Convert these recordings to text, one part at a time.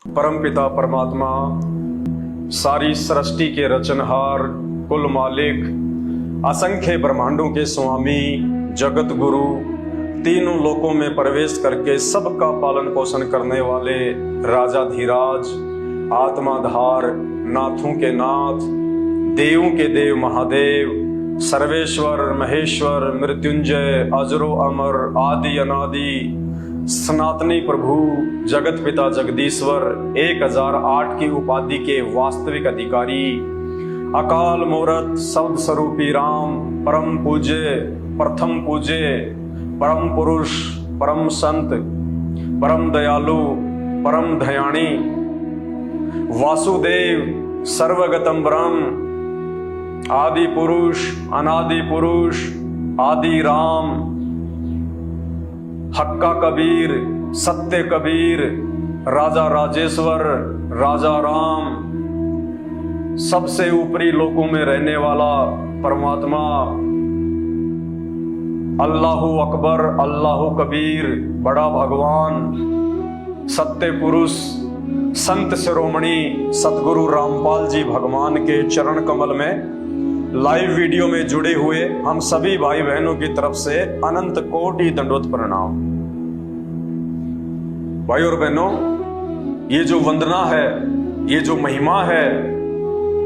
परमपिता परमात्मा, सारी सृष्टि के रचनहार, कुल मालिक, असंख्य ब्रह्मांडों के स्वामी, जगत गुरु, तीनों लोकों में प्रवेश करके सबका पालन पोषण करने वाले राजाधिराज, आत्माधार, नाथों के नाथ, देवों के देव महादेव, सर्वेश्वर महेश्वर, मृत्युंजय, अजरो अमर, आदि अनादि, सनातनी प्रभु, जगत पिता जगदीश्वर, 1008 की उपाधि के वास्तविक अधिकारी, अकाल मूरत शब्द स्वरूपी राम, परम पूज्य, प्रथम पूज्य, परम पुरुष, परम संत, परम दयालु, परम दयाणी, वासुदेव, सर्वगतम ब्रह्म, आदि पुरुष, अनादि पुरुष, आदि राम, हक्का कबीर, सत्य कबीर, राजा राजेश्वर, राजा राम, सबसे ऊपरी लोकों में रहने वाला परमात्मा, अल्लाहु अकबर, अल्लाहु कबीर, बड़ा भगवान, सत्य पुरुष, संत शिरोमणि सतगुरु रामपाल जी भगवान के चरण कमल में लाइव वीडियो में जुड़े हुए हम सभी भाई बहनों की तरफ से अनंत कोटि दंडवत प्रणाम। भाई और बहनों, ये जो वंदना है, ये जो महिमा है,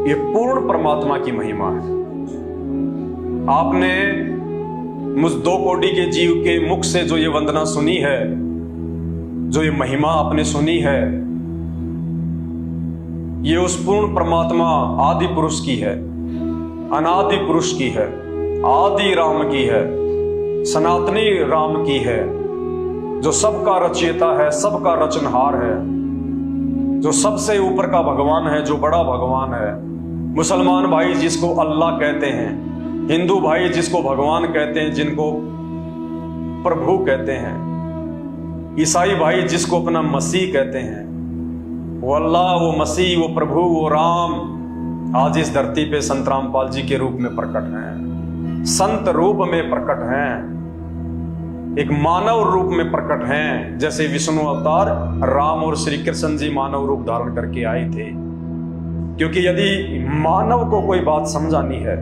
ये पूर्ण परमात्मा की महिमा है। आपने मुझ 2 कोटि के जीव के मुख से जो ये वंदना सुनी है, जो ये महिमा आपने सुनी है, ये उस पूर्ण परमात्मा आदि पुरुष की है, अनादि पुरुष की है, आदि राम की है, सनातनी राम की है, जो सबका रचयिता है, सबका रचनहार है, जो सबसे ऊपर का भगवान है, जो बड़ा भगवान है। मुसलमान भाई जिसको अल्लाह कहते हैं, हिंदू भाई जिसको भगवान कहते हैं, जिनको प्रभु कहते हैं, ईसाई भाई जिसको अपना मसीह कहते हैं, वो अल्लाह, वो मसीह, वो प्रभु, वो राम आज इस धरती पे संत रामपाल जी के रूप में प्रकट हैं, संत रूप में प्रकट हैं, एक मानव रूप में प्रकट हैं। जैसे विष्णु अवतार राम और श्री कृष्ण जी मानव रूप धारण करके आए थे। क्योंकि यदि मानव को कोई बात समझानी है,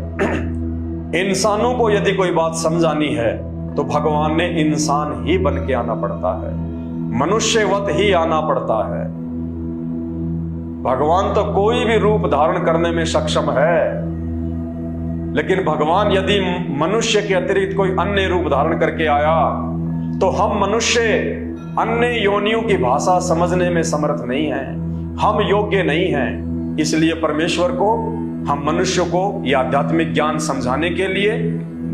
इंसानों को यदि कोई बात समझानी है, तो भगवान ने इंसान ही बन के आना पड़ता है, मनुष्यवत ही आना पड़ता है। भगवान तो कोई भी रूप धारण करने में सक्षम है, लेकिन भगवान यदि मनुष्य के अतिरिक्त कोई अन्य रूप धारण करके आया, तो हम मनुष्य अन्य योनियों की भाषा समझने में समर्थ नहीं हैं, हम योग्य नहीं हैं। इसलिए परमेश्वर को, हम मनुष्य को यह आध्यात्मिक ज्ञान समझाने के लिए,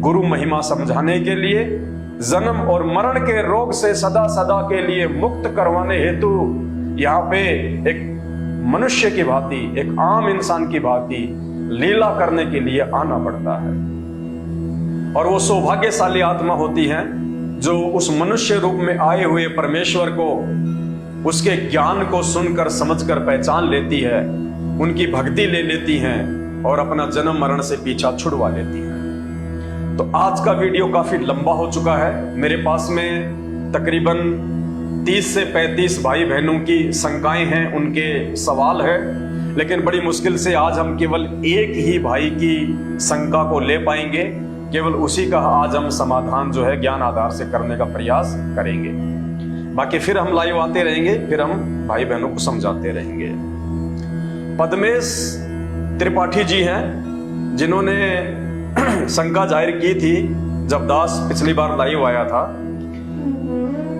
गुरु महिमा समझाने के लिए, जन्म और मरण के रोग से सदा सदा के लिए मुक्त करवाने हेतु यहाँ पे एक मनुष्य की भांति, एक आम इंसान की भांति लीला करने के लिए आना पड़ता है। और वो सौभाग्यशाली आत्मा होती है जो उस मनुष्य रूप में आए हुए परमेश्वर को, उसके ज्ञान को सुनकर, समझकर पहचान लेती है, उनकी भक्ति ले लेती हैं और अपना जन्म मरण से पीछा छुड़वा लेती हैं। तो आज का वीडियो काफी लंबा हो चुका है। मेरे पास में तकरीबन 30 से 35 भाई बहनों की शंकाएं हैं, उनके सवाल है, लेकिन बड़ी मुश्किल से आज हम केवल एक ही भाई की शंका को ले पाएंगे। केवल उसी का आज हम समाधान जो है ज्ञान आधार से करने का प्रयास करेंगे। बाकी फिर हम लाइव आते रहेंगे, फिर हम भाई बहनों को समझाते रहेंगे। पद्मेश त्रिपाठी जी हैं जिन्होंने शंका जाहिर की थी जब दास पिछली बार लाइव आया था।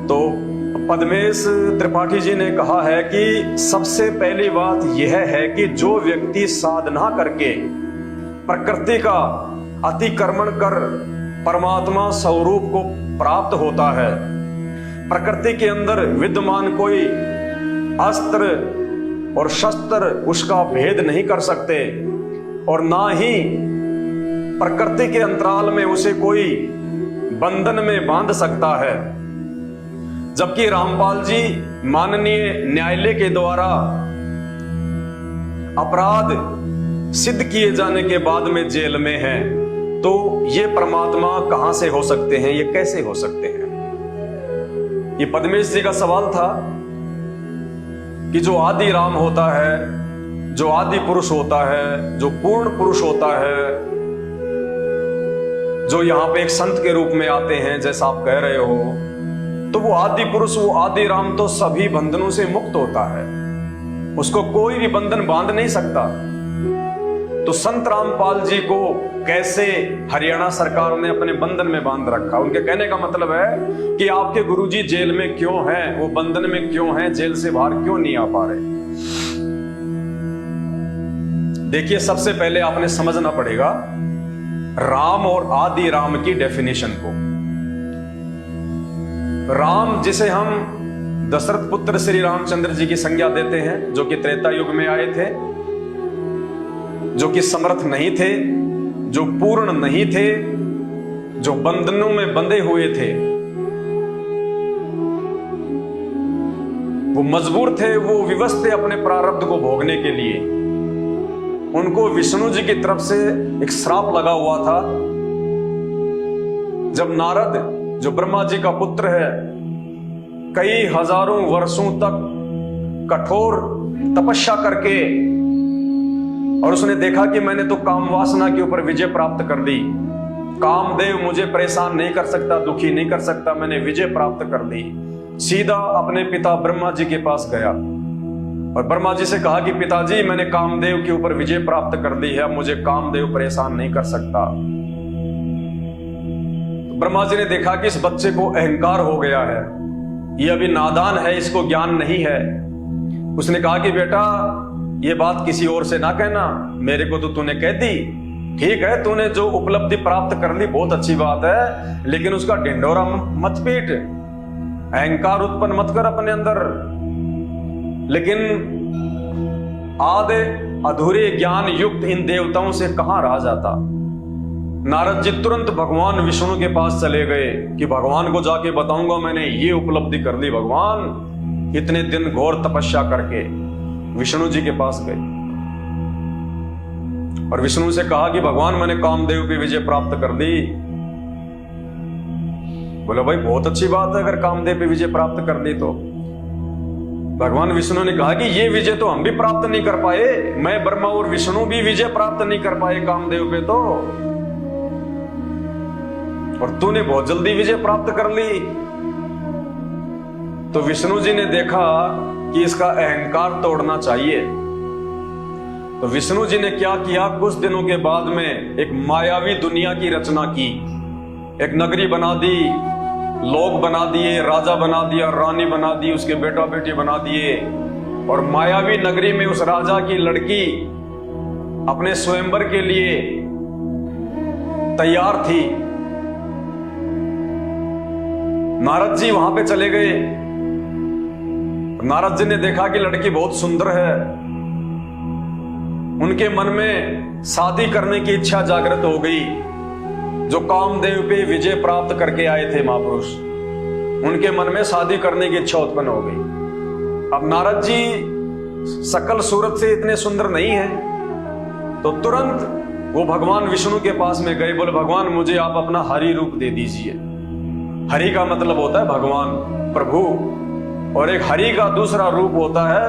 तो पद्मेश त्रिपाठी जी ने कहा है कि सबसे पहली बात यह है कि जो व्यक्ति साधना करके प्रकृति का अतिक्रमण कर परमात्मा स्वरूप को प्राप्त होता है, प्रकृति के अंदर विद्यमान कोई अस्त्र और शस्त्र उसका भेद नहीं कर सकते, और ना ही प्रकृति के अंतराल में उसे कोई बंधन में बांध सकता है। जबकि रामपाल जी माननीय न्यायालय के द्वारा अपराध सिद्ध किए जाने के बाद में जेल में हैं, तो ये परमात्मा कहां से हो सकते हैं, ये कैसे हो सकते हैं? ये पद्मेश जी का सवाल था। कि जो आदि राम होता है, जो आदि पुरुष होता है, जो पूर्ण पुरुष होता है, जो यहां पे एक संत के रूप में आते हैं जैसा आप कह रहे हो, तो वो आदि पुरुष, वो आदि राम तो सभी बंधनों से मुक्त होता है, उसको कोई भी बंधन बांध नहीं सकता। तो संत रामपाल जी को कैसे हरियाणा सरकार ने अपने बंधन में बांध रखा? उनके कहने का मतलब है कि आपके गुरुजी जेल में क्यों हैं, वो बंधन में क्यों हैं, जेल से बाहर क्यों नहीं आ पा रहे? देखिए, सबसे पहले आपने समझना पड़ेगा राम और आदि राम की डेफिनेशन को। राम जिसे हम दशरथ पुत्र श्री रामचंद्र जी की संज्ञा देते हैं, जो कि त्रेता युग में आए थे, जो कि समर्थ नहीं थे, जो पूर्ण नहीं थे, जो बंधनों में बंधे हुए थे, वो मजबूर थे, वो विवश थे अपने प्रारब्ध को भोगने के लिए। उनको विष्णु जी की तरफ से एक श्राप लगा हुआ था। जब नारद, जो ब्रह्मा जी का पुत्र है, कई हजारों वर्षों तक कठोर तपस्या करके, और उसने देखा कि मैंने तो काम वासना के ऊपर विजय प्राप्त कर दी, कामदेव मुझे परेशान नहीं कर सकता, दुखी नहीं कर सकता, मैंने विजय प्राप्त कर दी। सीधा अपने पिता ब्रह्मा जी के पास गया और ब्रह्मा जी से कहा कि पिताजी, मैंने कामदेव के ऊपर विजय प्राप्त कर दी है, मुझे कामदेव परेशान नहीं कर सकता। तो ब्रह्मा जी ने देखा कि इस बच्चे को अहंकार हो गया है, ये अभी नादान है, इसको ज्ञान नहीं है। उसने कहा कि बेटा, ये बात किसी और से ना कहना, मेरे को तो तूने कह दी। ठीक है, तूने जो उपलब्धि प्राप्त कर ली बहुत अच्छी बात है, लेकिन उसका ढिंढोरा मत पीट, अहंकार उत्पन्न मत कर अपने अंदर। लेकिन आधे अधूरे ज्ञान युक्त इन देवताओं से कहां रहा जाता। नारद जी तुरंत भगवान विष्णु के पास चले गए कि भगवान को जाके बताऊंगा मैंने ये उपलब्धि कर ली भगवान। इतने दिन घोर तपस्या करके विष्णु जी के पास गए और विष्णु से कहा कि भगवान, मैंने कामदेव की विजय प्राप्त कर दी। बोले भाई, बहुत अच्छी बात है, अगर कामदेव पे विजय प्राप्त कर दी तो। भगवान विष्णु ने कहा कि ये विजय तो हम भी प्राप्त नहीं कर पाए, मैं ब्रह्मा और विष्णु भी विजय प्राप्त नहीं कर पाए कामदेव पे तो, और तूने बहुत जल्दी विजय प्राप्त कर ली। तो विष्णु जी ने देखा कि इसका अहंकार तोड़ना चाहिए। तो विष्णु जी ने क्या किया, कुछ दिनों के बाद में एक मायावी दुनिया की रचना की, एक नगरी बना दी, लोग बना दिए, राजा बना दिया, रानी बना दी, उसके बेटा बेटी बना दिए। और मायावी नगरी में उस राजा की लड़की अपने स्वयंवर के लिए तैयार थी। नारद जी वहां पे चले गए। नारद जी ने देखा कि लड़की बहुत सुंदर है। उनके मन में शादी करने की इच्छा जागृत हो गई। जो कामदेव पे विजय प्राप्त करके आए थे महापुरुष, उनके मन में शादी करने की इच्छा उत्पन्न हो गई। अब नारद जी सकल सूरत से इतने सुंदर नहीं है, तो तुरंत वो भगवान विष्णु के पास में गए। बोले, भगवान, मुझे आप अपना हरि रूप दे दीजिए। हरि का मतलब होता है भगवान, प्रभु, और एक हरि का दूसरा रूप होता है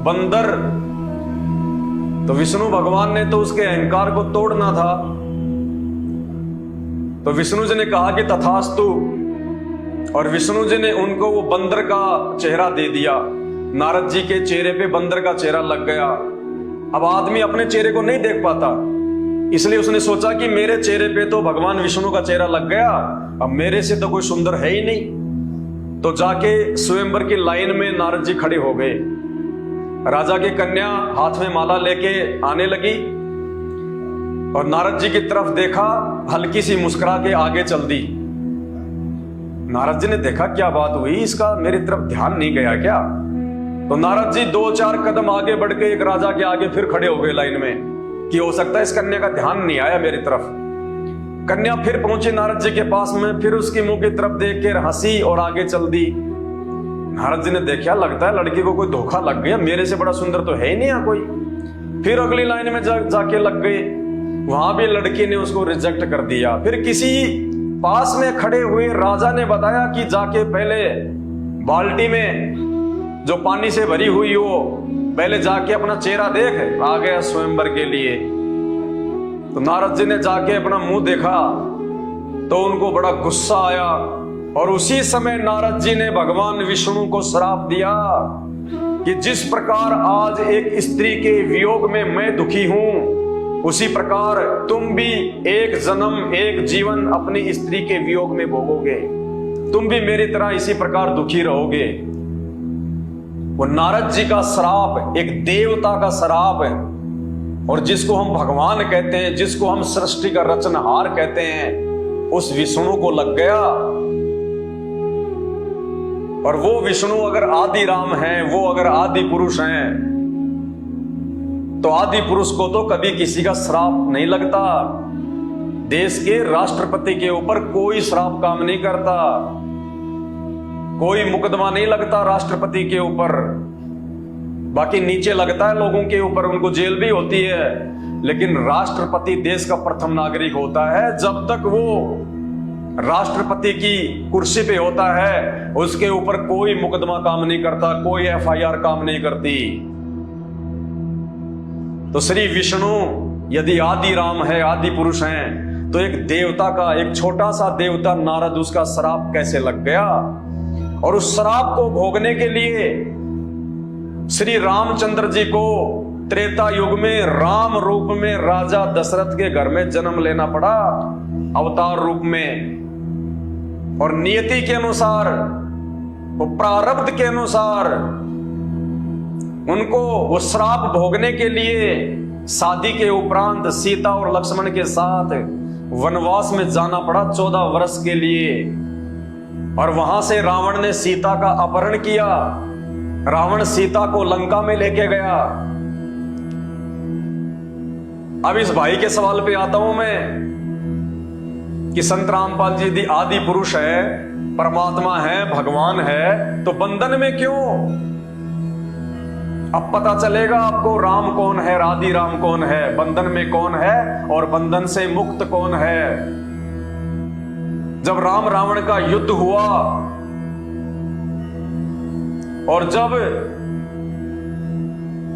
बंदर। तो विष्णु भगवान ने तो उसके अहंकार को तोड़ना था। तो विष्णु जी ने कहा कि तथास्तु, और विष्णु जी ने उनको वो बंदर का चेहरा दे दिया। नारद जी के चेहरे पे बंदर का चेहरा लग गया। अब आदमी अपने चेहरे को नहीं देख पाता, इसलिए उसने सोचा कि मेरे चेहरे पे तो भगवान विष्णु का चेहरा लग गया, अब मेरे से तो कोई सुंदर है ही नहीं। तो जाके स्वयंवर की लाइन में नारद जी खड़े हो गए। राजा की कन्या हाथ में माला लेके आने लगी और नारद जी की तरफ देखा, हल्की सी मुस्कुरा के आगे चल दी। नारद जी ने देखा क्या बात हुई, इसका मेरी तरफ ध्यान नहीं गया क्या? तो नारद जी 2-4 कदम आगे बढ़ के एक राजा के आगे फिर खड़े हो गए लाइन में कि हो सकता है इस कन्या का ध्यान नहीं आया मेरी तरफ। कन्या फिर पहुंची नारद जी के पास में, फिर उसकी मुंह की तरफ देख के हंसी और आगे चल दी। नारद जी ने देखा, लगता है लड़की को कोई धोखा लग गया, मेरे से बड़ा सुंदर तो है ही नहीं कोई। फिर अगली लाइन में जाके लग गए, वहां भी लड़की ने उसको रिजेक्ट कर दिया। फिर किसी पास में खड़े हुए राजा ने बताया कि जाके पहले बाल्टी में जो पानी से भरी हुई हो, पहले जाके अपना चेहरा देख, आ गया स्वयंवर के लिए। तो नारद जी ने जाके अपना मुंह देखा तो उनको बड़ा गुस्सा आया, और उसी समय नारद जी ने भगवान विष्णु को श्राप दिया कि जिस प्रकार आज एक स्त्री के वियोग में मैं दुखी हूं, उसी प्रकार तुम भी एक जन्म एक जीवन अपनी स्त्री के वियोग में भोगोगे, तुम भी मेरी तरह इसी प्रकार दुखी रहोगे। वो नारद जी का श्राप एक देवता का श्राप है, और जिसको हम भगवान कहते हैं, जिसको हम सृष्टि का रचनहार कहते हैं, उस विष्णु को लग गया। और वो विष्णु अगर आदि राम है, वो अगर आदि पुरुष हैं, तो आदि पुरुष को तो कभी किसी का श्राप नहीं लगता। देश के राष्ट्रपति के ऊपर कोई श्राप काम नहीं करता, कोई मुकदमा नहीं लगता राष्ट्रपति के ऊपर। बाकी नीचे लगता है लोगों के ऊपर, उनको जेल भी होती है, लेकिन राष्ट्रपति देश का प्रथम नागरिक होता है। जब तक वो राष्ट्रपति की कुर्सी पे होता है, उसके ऊपर कोई मुकदमा काम नहीं करता, कोई एफआईआर काम नहीं करती। तो श्री विष्णु यदि आदि राम है, आदि पुरुष हैं, तो एक देवता का, एक छोटा सा देवता नारद, उसका श्राप कैसे लग गया। और उस श्राप को भोगने के लिए श्री रामचंद्र जी को त्रेता युग में राम रूप में राजा दशरथ के घर में जन्म लेना पड़ा, अवतार रूप में। और नियति के अनुसार, वो प्रारब्ध के अनुसार उनको वो श्राप भोगने के लिए शादी के उपरांत सीता और लक्ष्मण के साथ वनवास में जाना पड़ा 14 वर्ष के लिए। और वहां से रावण ने सीता का अपहरण किया, रावण सीता को लंका में लेके गया। अब इस भाई के सवाल पे आता हूं मैं कि संत रामपाल जी यदि आदि पुरुष है, परमात्मा है, भगवान है, तो बंधन में क्यों? अब पता चलेगा आपको राम कौन है, आदि राम कौन है, बंधन में कौन है और बंधन से मुक्त कौन है। जब राम रावण का युद्ध हुआ और जब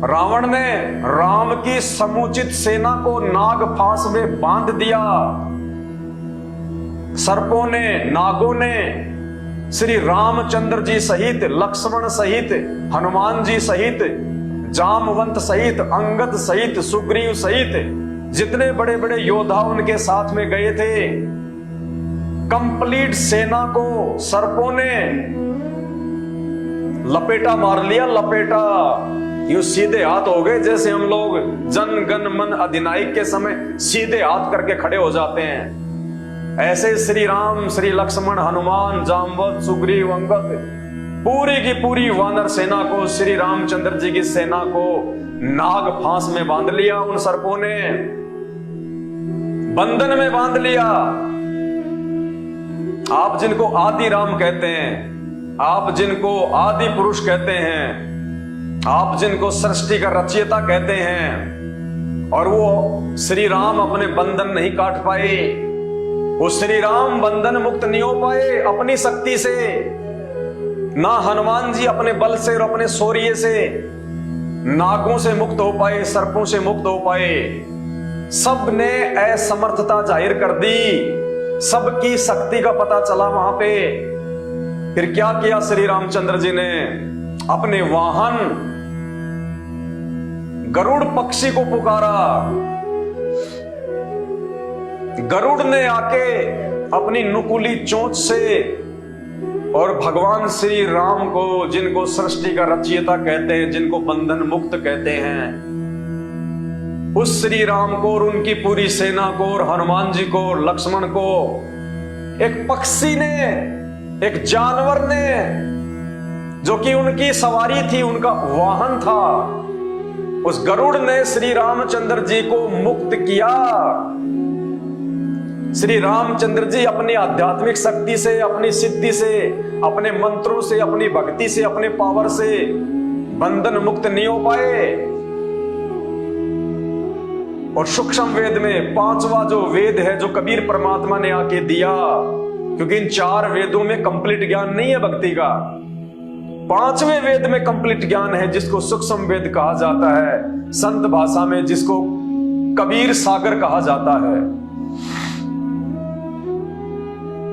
रावण ने राम की समुचित सेना को नाग फांस में बांध दिया, सर्पों ने, नागों ने श्री रामचंद्र जी सहित, लक्ष्मण सहित, हनुमान जी सहित, जामवंत सहित, अंगद सहित, सुग्रीव सहित जितने बड़े बड़े योद्धा उनके साथ में गए थे, कंप्लीट सेना को सर्पों ने लपेटा मार लिया, लपेटा। यूं सीधे हाथ हो गए जैसे हम लोग जन गण मन अधिनायक के समय सीधे हाथ करके खड़े हो जाते हैं। ऐसे श्री राम, श्री लक्ष्मण, हनुमान, जामवंत, सुग्रीव, अंगद, पूरी की पूरी वानर सेना को, श्री रामचंद्र जी की सेना को नाग फांस में बांध लिया। उन सर्पों ने बंधन में बांध लिया। आप जिनको आदि राम कहते हैं, आप जिनको आदि पुरुष कहते हैं, आप जिनको सृष्टि का रचयिता कहते हैं, और वो श्री राम अपने बंधन नहीं काट पाए, वो श्री राम बंधन मुक्त नहीं हो पाए अपनी शक्ति से, ना हनुमान जी अपने बल से और अपने शौर्य से नागों से मुक्त हो पाए, सर्पों से मुक्त हो पाए। सब ने असमर्थता जाहिर कर दी, सबकी शक्ति का पता चला वहां पे। फिर क्या किया श्री रामचंद्र जी ने? अपने वाहन गरुड़ पक्षी को पुकारा। गरुड़ ने आके अपनी नुकीली चोंच से, और भगवान श्री राम को, जिनको सृष्टि का रचयिता कहते हैं, जिनको बंधन मुक्त कहते हैं, उस श्री राम को और उनकी पूरी सेना को और हनुमान जी को और लक्ष्मण को एक पक्षी ने, एक जानवर ने, जो कि उनकी सवारी थी, उनका वाहन था, उस गरुड़ ने श्री रामचंद्र जी को मुक्त किया। श्री रामचंद्र जी अपनी आध्यात्मिक शक्ति से, अपनी सिद्धि से, अपने मंत्रों से, अपनी भक्ति से, अपने पावर से बंधन मुक्त नहीं हो पाए। और सूक्ष्म वेद में 5वां जो वेद है, जो कबीर परमात्मा ने आके दिया, क्योंकि इन 4 वेदों में कंप्लीट ज्ञान नहीं है भक्ति का, पांचवें वेद में कंप्लीट ज्ञान है, जिसको सूक्ष्म वेद कहा जाता है, संत भाषा में जिसको कबीर सागर कहा जाता है।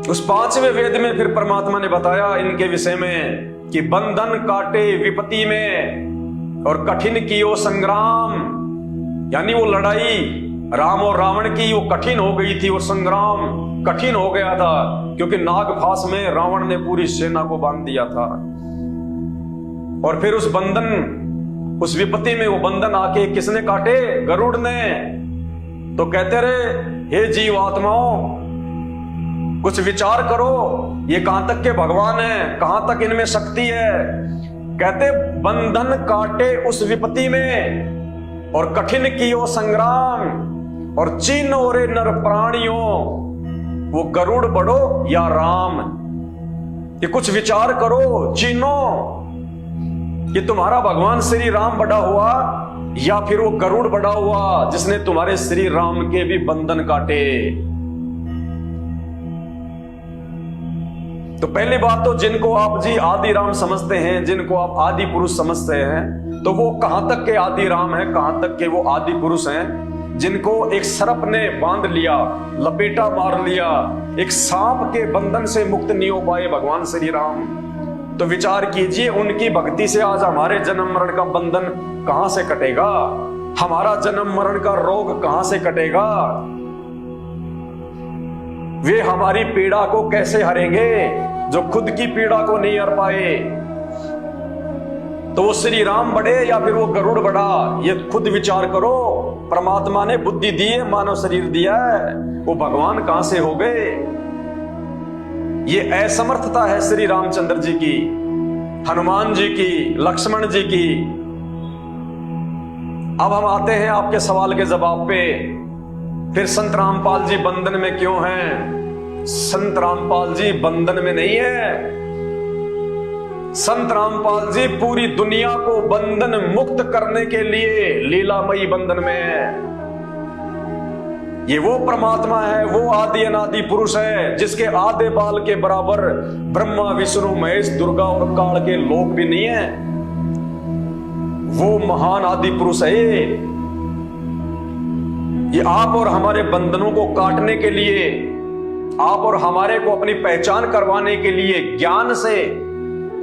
उस पांचवें वेद में फिर परमात्मा ने बताया इनके विषय में कि बंधन काटे विपत्ति में और कठिन कियो संग्राम, यानी वो लड़ाई राम और रावण की वो कठिन हो गई थी, वो संग्राम कठिन हो गया था, क्योंकि नागफास में रावण ने पूरी सेना को बांध दिया था। और फिर उस बंधन, उस विपत्ति में वो बंधन आके किसने काटे? गरुड़ ने। तो कहते रहे, हे जीव आत्माओं, कुछ विचार करो, ये कहां तक के भगवान है, कहां तक इनमें शक्ति है। कहते बंधन काटे उस विपत्ति में और कठिन कियो संग्राम, और चीनो रे नर प्राणियों, वो गरुड़ बड़ो या राम। ये कुछ विचार करो, चीनो, कि तुम्हारा भगवान श्री राम बड़ा हुआ या फिर वो गरुड़ बड़ा हुआ जिसने तुम्हारे श्री राम के भी बंधन काटे। तो पहली बात तो जिनको आप जी आदि राम समझते हैं, जिनको आप आदि पुरुष समझते हैं, तो वो कहां तक के आदि राम है, कहां तक के वो आदि पुरुष हैं, जिनको एक सर्प ने बांध लिया, लपेटा मार लिया, एक सांप के बंधन से मुक्त नहीं हो पाए भगवान श्री राम। तो विचार कीजिए, उनकी भक्ति से आज हमारे जन्म मरण का बंधन कहां से कटेगा, हमारा जन्म मरण का रोग कहां से कटेगा, वे हमारी पीड़ा को कैसे हरेंगे जो खुद की पीड़ा को नहीं हर पाए। तो वो श्री राम बड़े या फिर वो गरुड़ बड़ा, ये खुद विचार करो। परमात्मा ने बुद्धि दी है, मानव शरीर दिया है, वो भगवान कहां से हो गए? ये असमर्थता है श्री रामचंद्र जी की, हनुमान जी की, लक्ष्मण जी की। अब हम आते हैं आपके सवाल के जवाब पे। फिर संत रामपाल जी बंधन में क्यों हैं? संत रामपाल जी बंधन में नहीं है। संत रामपाल जी पूरी दुनिया को बंधन मुक्त करने के लिए लीलामयी बंधन में है। ये वो परमात्मा है, वो आदि अनादि पुरुष है, जिसके आधे बाल के बराबर ब्रह्मा विष्णु महेश दुर्गा और काल के लोग भी नहीं है। वो महान आदि पुरुष है। ये आप और हमारे बंधनों को काटने के लिए, आप और हमारे को अपनी पहचान करवाने के लिए, ज्ञान से,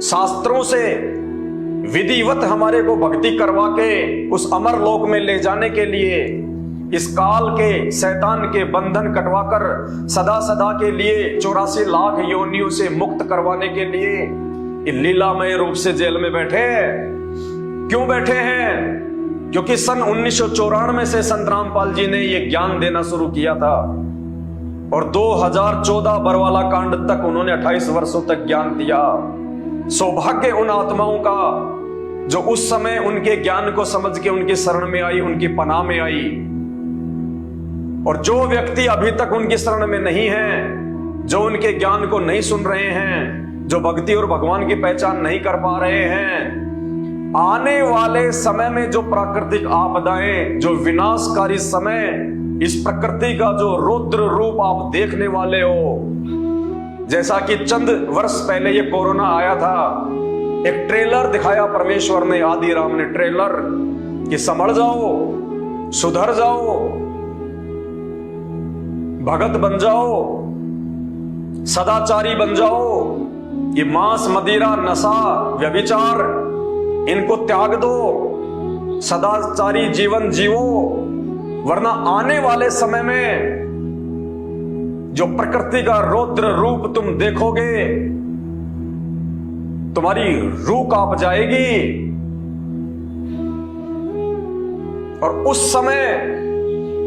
शास्त्रों से विधिवत हमारे को भक्ति करवा के उस अमर लोक में ले जाने के लिए, इस काल के शैतान के बंधन कटवाकर सदा सदा के लिए 84 लाख योनियों से मुक्त करवाने के लिए लीलामय रूप से जेल में बैठे हैं। क्यों बैठे हैं? क्योंकि सन 1994 से संत रामपाल जी ने यह ज्ञान देना शुरू किया था और 2014 बरवाला कांड तक उन्होंने 28 वर्षों तक ज्ञान दिया। सौभाग्य उन आत्माओं का जो उस समय उनके ज्ञान को समझ के उनकी शरण में आई, उनकी पनाह में आई। और जो व्यक्ति अभी तक उनकी शरण में नहीं है, जो उनके ज्ञान को नहीं सुन रहे हैं, जो भक्ति और भगवान की पहचान नहीं कर पा रहे हैं, आने वाले समय में जो प्राकृतिक आपदाएं, जो विनाशकारी समय, इस प्रकृति का जो रौद्र रूप आप देखने वाले हो, जैसा कि चंद वर्ष पहले ये कोरोना आया था, एक ट्रेलर दिखाया परमेश्वर ने, आदि राम ने ट्रेलर, कि संभल जाओ, सुधर जाओ, भगत बन जाओ, सदाचारी बन जाओ, ये मांस मदिरा नशा व्यभिचार इनको त्याग दो, सदाचारी जीवन जीवो, वरना आने वाले समय में जो प्रकृति का रौद्र रूप तुम देखोगे, तुम्हारी रूह कांप जाएगी। और उस समय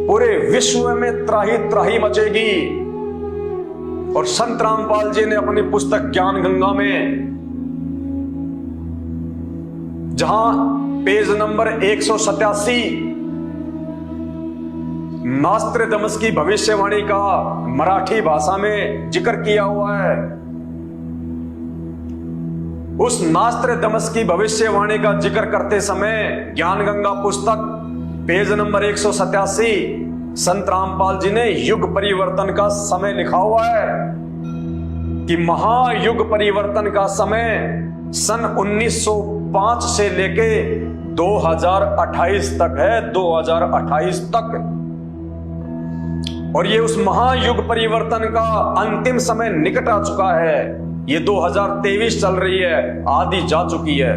पूरे विश्व में त्राही त्राही मचेगी। और संत रामपाल जी ने अपनी पुस्तक ज्ञान गंगा में, जहां पेज नंबर 187 नास्त्रदमस की भविष्यवाणी का मराठी भाषा में जिक्र किया हुआ है, उस नास्त्रदमस की भविष्यवाणी का जिक्र करते समय ज्ञान गंगा पुस्तक पेज नंबर 187 संत रामपाल जी ने युग परिवर्तन का समय लिखा हुआ है कि महायुग परिवर्तन का समय सन 1905 से लेके 2028 तक है, 2028 तक। और ये उस महायुग परिवर्तन का अंतिम समय निकट आ चुका है। ये 2023 चल रही है, आधी जा चुकी है।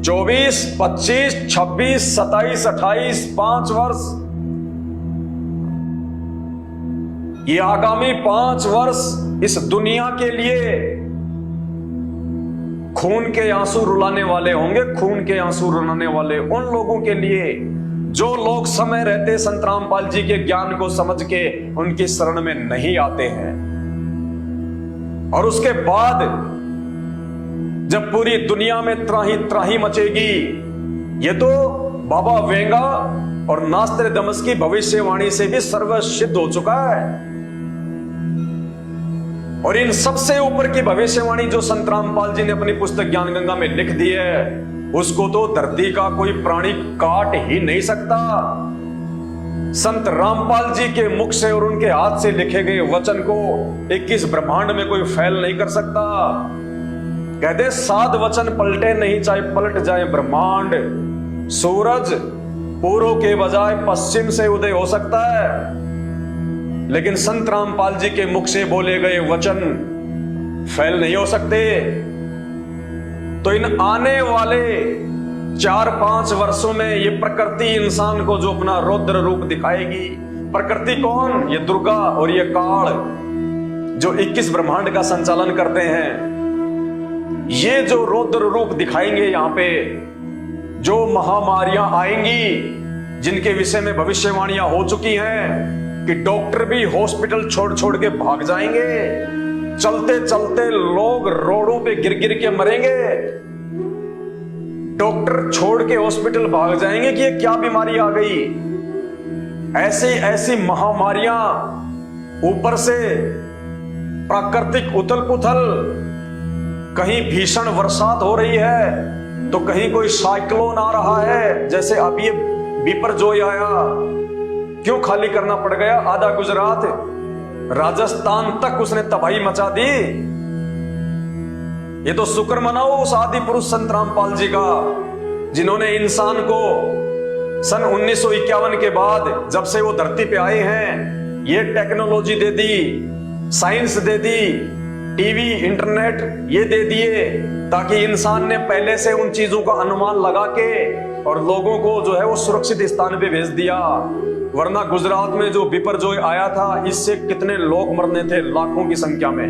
24, 25, 26, 27, 28, 5 वर्ष, ये आगामी 5 वर्ष इस दुनिया के लिए खून के आंसू रुलाने वाले होंगे। खून के आंसू रुलाने वाले उन लोगों के लिए जो लोग समय रहते संत रामपाल जी के ज्ञान को समझ के उनकी शरण में नहीं आते हैं। और उसके बाद जब पूरी दुनिया में त्राही त्राही मचेगी, ये तो बाबा वेंगा और नास्ट्रेडमस की भविष्यवाणी से भी सर्वसिद्ध हो चुका है। और इन सबसे ऊपर की भविष्यवाणी जो संत रामपाल जी ने अपनी पुस्तक ज्ञान गंगा में लिख दी है, उसको तो धरती का कोई प्राणी काट ही नहीं सकता। संत रामपाल जी के मुख से और उनके हाथ से लिखे गए वचन को 21 ब्रह्मांड में कोई फैल नहीं कर सकता। कहते 7 वचन पलटे नहीं, चाहे पलट जाए ब्रह्मांड। सूरज पूर्व के बजाय पश्चिम से उदय हो सकता है, लेकिन संत रामपाल जी के मुख से बोले गए वचन फैल नहीं हो सकते। तो इन आने वाले 4-5 वर्षों में ये प्रकृति इंसान को जो अपना रौद्र रूप दिखाएगी, प्रकृति कौन? ये दुर्गा और ये काल जो 21 ब्रह्मांड का संचालन करते हैं, ये जो रौद्र रूप दिखाएंगे यहां पे, जो महामारियां आएंगी जिनके विषय में भविष्यवाणियां हो चुकी हैं कि डॉक्टर भी हॉस्पिटल छोड़ छोड़ के भाग जाएंगे, चलते चलते लोग रोडों पे गिर गिर के मरेंगे। डॉक्टर छोड़ के हॉस्पिटल भाग जाएंगे कि ये क्या बीमारी आ गई। ऐसी ऐसी महामारियां, ऊपर से प्राकृतिक उथल पुथल, कहीं भीषण बरसात हो रही है तो कहीं कोई साइक्लोन आ रहा है। जैसे अब ये बिपरजॉय आया, क्यों खाली करना पड़ गया आधा गुजरात, राजस्थान तक उसने तबाही मचा दी। ये तो शुक्र मनाओ उस आदि पुरुष संत रामपाल जी का, जिन्होंने इंसान को सन 1951 के बाद जब से वो धरती पे आए हैं, ये टेक्नोलॉजी दे दी, साइंस दे दी, टीवी इंटरनेट ये दे दिए, ताकि इंसान ने पहले से उन चीजों का अनुमान लगा के और लोगों को जो है वो सुरक्षित स्थान पे भेज दिया। वरना गुजरात में जो बिपरजॉय आया था, इससे कितने लोग मरने थे, लाखों की संख्या में,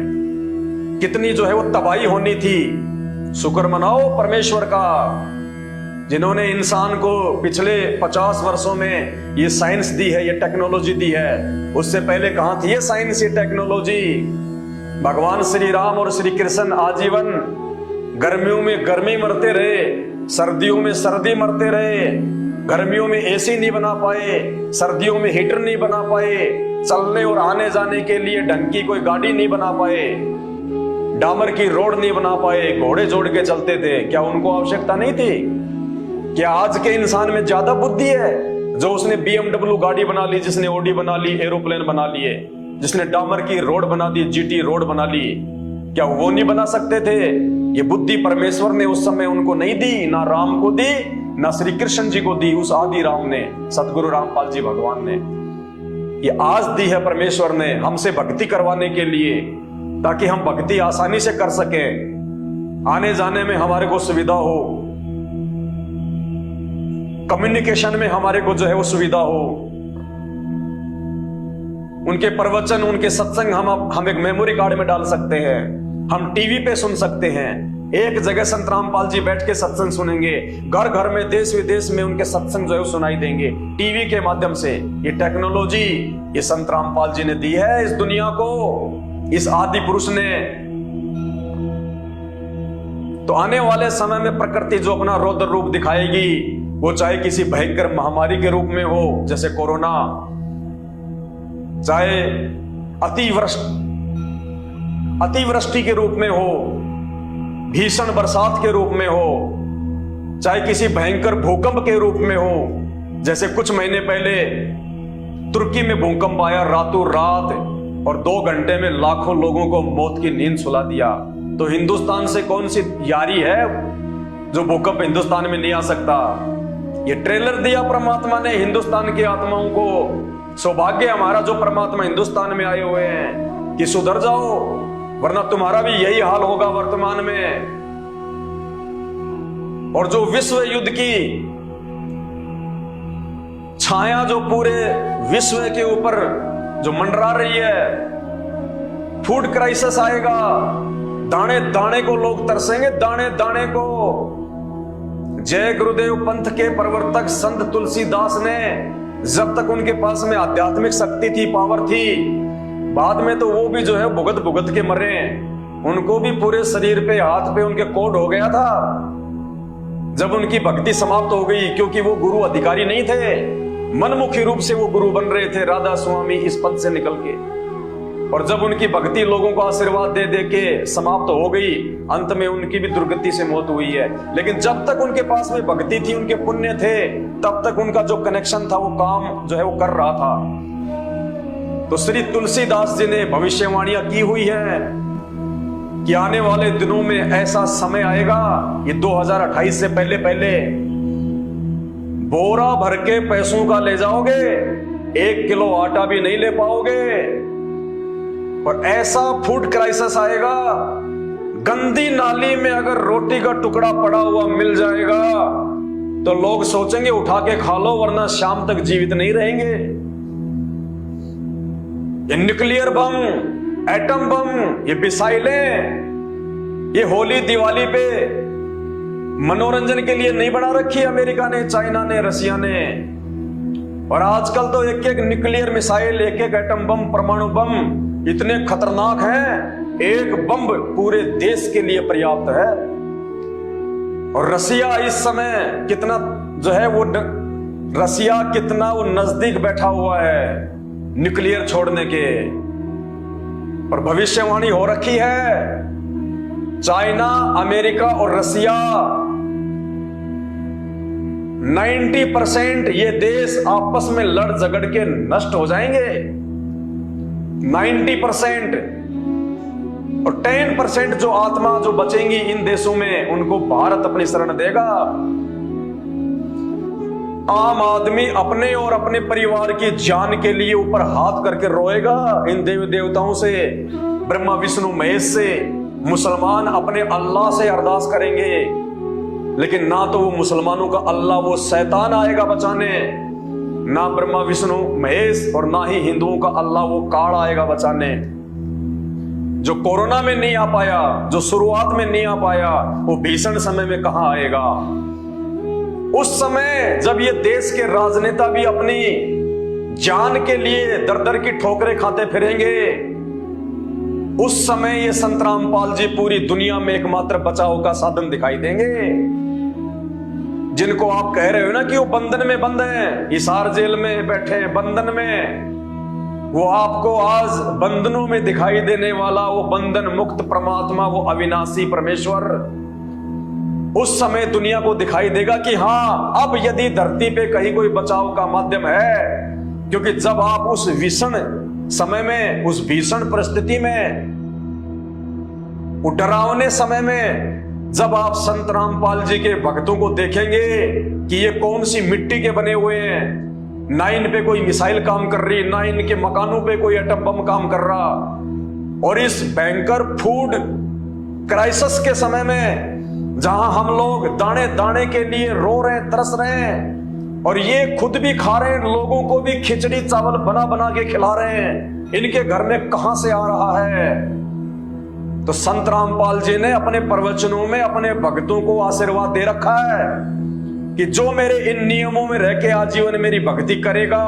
कितनी जो है वो तबाही होनी थी। शुक्र मनाओ परमेश्वर का, जिन्होंने इंसान को पिछले 50 वर्षों में ये साइंस दी है, ये टेक्नोलॉजी दी है। उससे पहले कहां थी ये साइंस, ये टेक्नोलॉजी? भगवान श्री राम और श्री कृष्ण आजीवन गर्मियों में गर्मी मरते रहे, सर्दियों में सर्दी मरते रहे। गर्मियों में एसी नहीं बना पाए, सर्दियों में हीटर नहीं बना पाए, चलने और आने जाने के लिए ढंग की कोई गाड़ी नहीं बना पाए, डामर की रोड नहीं बना पाए, घोड़े जोड़ के चलते थे। क्या उनको आवश्यकता नहीं थी? क्या आज के इंसान में ज्यादा बुद्धि है जो उसने BMW गाड़ी बना ली, जिसने ओडी बना ली, एरोप्लेन बना लिए, जिसने डामर की रोड बना दी, GT रोड बना ली? क्या वो नहीं बना सकते थे? ये बुद्धि परमेश्वर ने उस समय उनको नहीं दी, ना राम को दी, ना श्री कृष्ण जी को दी, उस आदि राम ने, सतगुरु रामपाल जी भगवान ने। ये आज दी है परमेश्वर ने हमसे भक्ति करवाने के लिए, ताकि हम भक्ति आसानी से कर सके, आने जाने में हमारे को सुविधा हो, कम्युनिकेशन में हमारे को जो है वो सुविधा हो। उनके प्रवचन, उनके सत्संग हम एक मेमोरी कार्ड में डाल सकते हैं, हम टीवी पे सुन सकते हैं। एक जगह संत रामपाल जी बैठ के सत्संग सुनेंगे, घर घर में देश विदेश में उनके सत्संग जो है सुनाई देंगे टीवी के माध्यम से। ये टेक्नोलॉजी ये संत रामपाल जी ने दी है इस दुनिया को, इस आदि पुरुष ने। तो आने वाले समय में प्रकृति जो अपना रौद्र रूप दिखाएगी, वो चाहे किसी भयंकर महामारी के रूप में हो जैसे कोरोना, चाहे अतिवृष्टि के रूप में हो, भीषण बरसात के रूप में हो, चाहे किसी भयंकर भूकंप के रूप में हो। जैसे कुछ महीने पहले तुर्की में भूकंप आया रातों रात, और 2 घंटे में लाखों लोगों को मौत की नींद सुला दिया। तो हिंदुस्तान से कौन सी यारी है जो भूकंप हिंदुस्तान में नहीं आ सकता। ये ट्रेलर दिया परमात्मा ने हिंदुस्तान की आत्माओं को। सौभाग्य हमारा जो परमात्मा हिंदुस्तान में आए हुए हैं कि सुधर जाओ, वरना तुम्हारा भी यही हाल होगा वर्तमान में। और जो विश्व युद्ध की छाया जो पूरे विश्व के ऊपर जो मंडरा रही है, फूड क्राइसिस आएगा, दाने दाने को लोग तरसेंगे, दाने दाने को। जय गुरुदेव पंथ के प्रवर्तक संत तुलसीदास ने, जब तक उनके पास में आध्यात्मिक शक्ति थी, पावर थी, बाद में तो वो भी जो है भुगत भुगत के मरे। उनको भी पूरे शरीर पे, हाथ पे उनके कोड हो गया था जब उनकी भक्ति समाप्त हो गई, क्योंकि वो गुरु अधिकारी नहीं थे, मनमुखी रूप से वो गुरु बन रहे थे राधा स्वामी इस पद से निकल के। और जब उनकी भक्ति लोगों को आशीर्वाद दे दे के समाप्त हो गई, अंत में उनकी भी दुर्गति से मौत हुई है। लेकिन जब तक उनके पास में भक्ति थी, उनके पुण्य थे, तब तक उनका जो कनेक्शन था, वो काम जो है वो कर रहा था। तो श्री तुलसीदास जी ने भविष्यवाणियां की हुई है कि आने वाले दिनों में ऐसा समय आएगा, ये 2028 से पहले पहले बोरा भर के पैसों का ले जाओगे, 1 किलो आटा भी नहीं ले पाओगे। और ऐसा फूड क्राइसिस आएगा, गंदी नाली में अगर रोटी का टुकड़ा पड़ा हुआ मिल जाएगा तो लोग सोचेंगे उठा के खा लो, वरना शाम तक जीवित नहीं रहेंगे। ये न्यूक्लियर बम, एटम बम, ये मिसाइलें, ये होली दिवाली पे मनोरंजन के लिए नहीं बना रखी अमेरिका ने, चाइना ने, रसिया ने। और आजकल तो एक एक न्यूक्लियर मिसाइल, एक एक एटम बम, परमाणु बम इतने खतरनाक हैं, एक बम पूरे देश के लिए पर्याप्त है। और रसिया इस समय कितना जो है वो, रसिया कितना वो नजदीक बैठा हुआ है न्यूक्लियर छोड़ने के। और भविष्यवाणी हो रखी है, चाइना, अमेरिका और रसिया 90% ये देश आपस में लड़ झगड़ के नष्ट हो जाएंगे, 90%। और 10% जो आत्मा जो बचेंगी इन देशों में, उनको भारत अपनी शरण देगा। आम आदमी अपने और अपने परिवार की जान के लिए ऊपर हाथ करके रोएगा इन देवी देवताओं से, ब्रह्मा विष्णु महेश से। मुसलमान अपने अल्लाह से अरदास करेंगे, लेकिन ना तो वो मुसलमानों का अल्लाह वो शैतान आएगा बचाने, ना ब्रह्मा विष्णु महेश, और ना ही हिंदुओं का अल्लाह वो काल आएगा बचाने। जो कोरोना में नहीं आ पाया, जो शुरुआत में नहीं आ पाया, वो भीषण समय में कहां आएगा। उस समय जब ये देश के राजनेता भी अपनी जान के लिए दर दर की ठोकरें खाते फिरेंगे, उस समय ये संत रामपाल जी पूरी दुनिया में एकमात्र बचाव का साधन दिखाई देंगे। जिनको आप कह रहे हो ना कि वो बंधन में बंद हैं, हिसार जेल में बैठे बंधन में, वो आपको आज बंधनों में दिखाई देने वाला वो बंधन मुक्त परमात्मा, वो अविनाशी परमेश्वर उस समय दुनिया को दिखाई देगा कि हां, अब यदि धरती पे कहीं कोई बचाव का माध्यम है। क्योंकि जब आप उस भीषण समय में, उस भीषण परिस्थिति में, वो डरावने समय में, जब आप संत रामपाल जी के भक्तों को देखेंगे कि ये कौन सी मिट्टी के बने हुए हैं, ना इन पे कोई मिसाइल काम कर रही, ना इनके मकानों पे कोई एटम बम काम कर रहा, और इस भयंकर फूड क्राइसिस के समय में जहां हम लोग दाने दाने के लिए रो रहे हैं, तरस रहे हैं, और ये खुद भी खा रहे हैं, लोगों को भी खिचड़ी चावल बना बना के खिला रहे हैं, इनके घर में कहां से आ रहा है। तो संत रामपाल जी ने अपने प्रवचनों में अपने भक्तों को आशीर्वाद दे रखा है कि जो मेरे इन नियमों में रह के आजीवन मेरी भक्ति करेगा,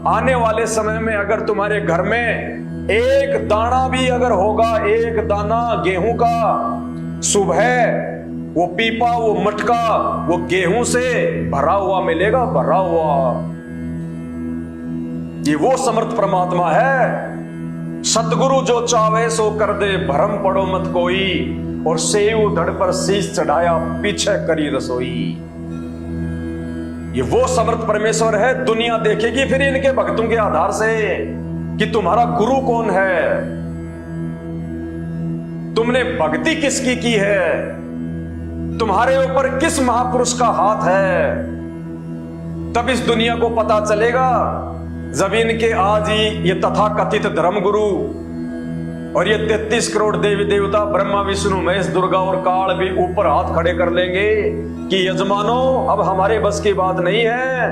आने वाले समय में अगर तुम्हारे घर में एक दाना भी अगर होगा, एक दाना गेहूं का, सुबह वो पीपा, वो मटका, वो गेहूं से भरा हुआ मिलेगा, भरा हुआ। ये वो समर्थ परमात्मा है। सतगुरु जो चावे सो कर दे, भरम पड़ो मत कोई, और सेव धड़ पर शीश चढ़ाया, पीछे करी रसोई। ये वो समर्थ परमेश्वर है। दुनिया देखेगी फिर इनके भक्तों के आधार से कि तुम्हारा गुरु कौन है। तुमने भक्ति किसकी की है, तुम्हारे ऊपर किस महापुरुष का हाथ है। तब इस दुनिया को पता चलेगा जब इनके आज ही ये तथाकथित धर्मगुरु और ये 33 करोड़ देवी देवता ब्रह्मा विष्णु महेश दुर्गा और काल भी ऊपर हाथ खड़े कर लेंगे कि यजमानो अब हमारे बस की बात नहीं है,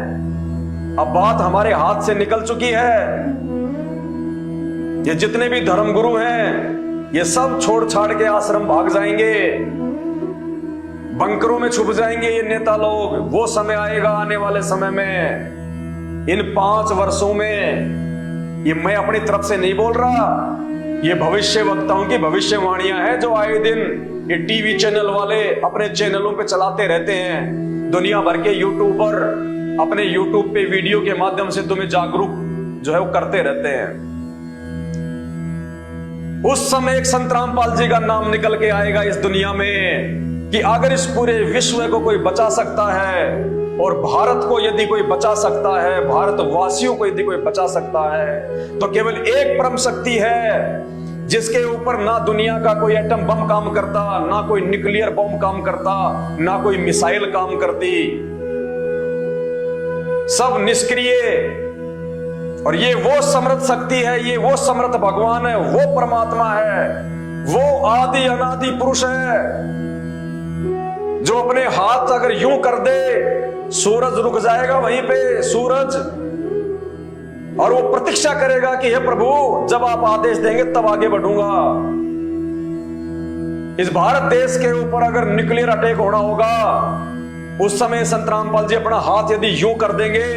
अब बात हमारे हाथ से निकल चुकी है। ये जितने भी धर्मगुरु हैं ये सब छोड़ छाड़ के आश्रम भाग जाएंगे, बंकरों में छुप जाएंगे ये नेता लोग। वो समय आएगा आने वाले समय में, इन 5 वर्षों में, ये मैं अपनी तरफ से नहीं बोल रहा, ये भविष्य वक्ताओं की भविष्यवाणियां हैं जो आए दिन ये टीवी चैनल वाले अपने चैनलों पे चलाते रहते हैं। दुनिया भर के यूट्यूबर अपने यूट्यूब पे वीडियो के माध्यम से तुम्हें जागरूक जो है वो करते रहते हैं। उस समय एक संत रामपाल जी का नाम निकल के आएगा इस दुनिया में कि अगर इस पूरे विश्व को कोई बचा सकता है और भारत को यदि कोई बचा सकता है, भारतवासियों को यदि कोई बचा सकता है, तो केवल एक परम शक्ति है जिसके ऊपर ना दुनिया का कोई एटम बम काम करता, ना कोई न्यूक्लियर बम काम करता, ना कोई मिसाइल काम करती, सब निष्क्रिय। और ये वो समर्थ शक्ति है, ये वो समर्थ भगवान है, वो परमात्मा है, वो आदि अनादि पुरुष है जो अपने हाथ अगर यूं कर दे सूरज रुक जाएगा वहीं पे सूरज, और वो प्रतीक्षा करेगा कि हे प्रभु जब आप आदेश देंगे तब आगे बढ़ूंगा। इस भारत देश के ऊपर अगर न्यूक्लियर अटैक होना होगा उस समय संत रामपाल जी अपना हाथ यदि यूं कर देंगे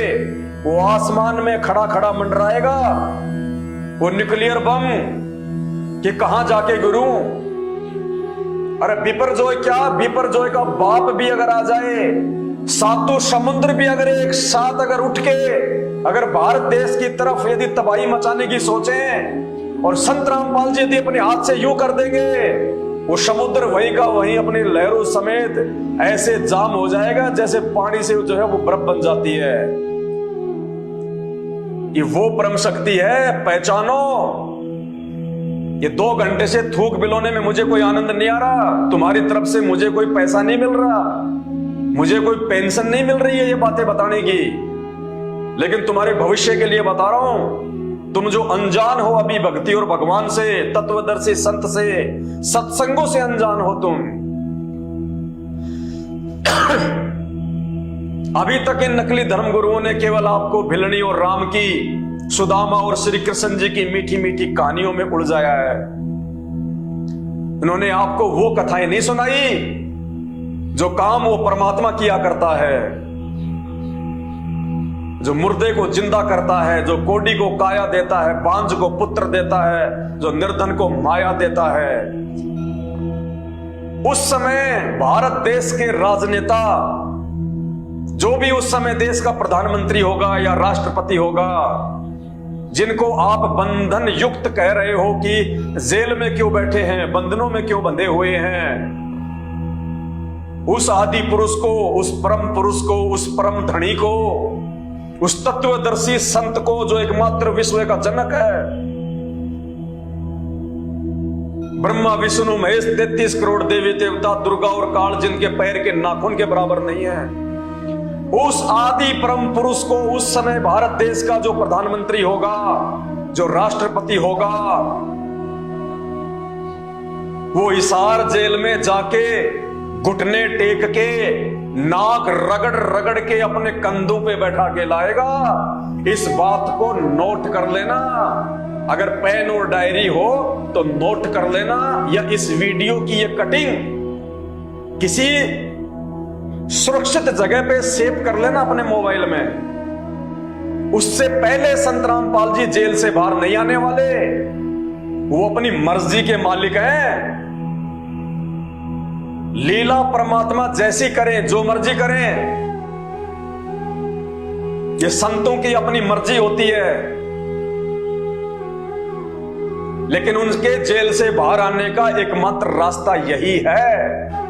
वो आसमान में खड़ा खड़ा मंडराएगा वो न्यूक्लियर बम कि कहां जाके गुरु। अरे बिपरजॉय क्या, बिपरजॉय का बाप भी अगर आ जाए, सातों समुद्र भी अगर एक साथ अगर उठ के अगर भारत देश की तरफ यदि तबाही मचाने की सोचें और संत रामपाल जी यदि अपने हाथ से यूं कर देंगे वो समुद्र वहीं का वहीं अपनी लहरों समेत ऐसे जाम हो जाएगा जैसे पानी से जो है वो बर्फ बन जाती है। ये वो परम शक्ति है, पहचानो। ये 2 घंटे से थूक बिलोने में मुझे कोई आनंद नहीं आ रहा, तुम्हारी तरफ से मुझे कोई पैसा नहीं मिल रहा, मुझे कोई पेंशन नहीं मिल रही है ये बातें बताने की, लेकिन तुम्हारे भविष्य के लिए बता रहा हूं। तुम जो अनजान हो अभी भक्ति और भगवान से, तत्वदर्शी संत से, सत्संगों से अनजान हो तुम। अभी तक इन नकली धर्म गुरुओं ने केवल आपको भिलनी और राम की, सुदामा और श्री कृष्ण जी की मीठी मीठी कहानियों में उलझाया है। इन्होंने आपको वो कथाएं नहीं सुनाई जो काम वो परमात्मा किया करता है, जो मुर्दे को जिंदा करता है, जो कोडी को काया देता है, बांझ को पुत्र देता है, जो निर्धन को माया देता है। उस समय भारत देश के राजनेता, जो भी उस समय देश का प्रधानमंत्री होगा या राष्ट्रपति होगा, जिनको आप बंधन युक्त कह रहे हो कि जेल में क्यों बैठे हैं, बंधनों में क्यों बंधे हुए हैं, उस आदि पुरुष को, उस परम पुरुष को, उस परम धनी को, उस तत्वदर्शी संत को जो एकमात्र विश्व का जनक है, ब्रह्मा विष्णु महेश 33 करोड़ देवी देवता दुर्गा और काल जिनके पैर के नाखून के बराबर नहीं है, उस आदि परम पुरुष को उस समय भारत देश का जो प्रधानमंत्री होगा, जो राष्ट्रपति होगा, वो हिसार जेल में जाके घुटने टेक के नाक रगड़ रगड़ के अपने कंधों पे बैठा के लाएगा। इस बात को नोट कर लेना, अगर पेन और डायरी हो तो नोट कर लेना, या इस वीडियो की ये कटिंग किसी सुरक्षित जगह पे सेव कर लेना अपने मोबाइल में। उससे पहले संत रामपाल जी जेल से बाहर नहीं आने वाले, वो अपनी मर्जी के मालिक हैं। लीला परमात्मा जैसी करें, जो मर्जी करें, ये संतों की अपनी मर्जी होती है, लेकिन उनके जेल से बाहर आने का एकमात्र रास्ता यही है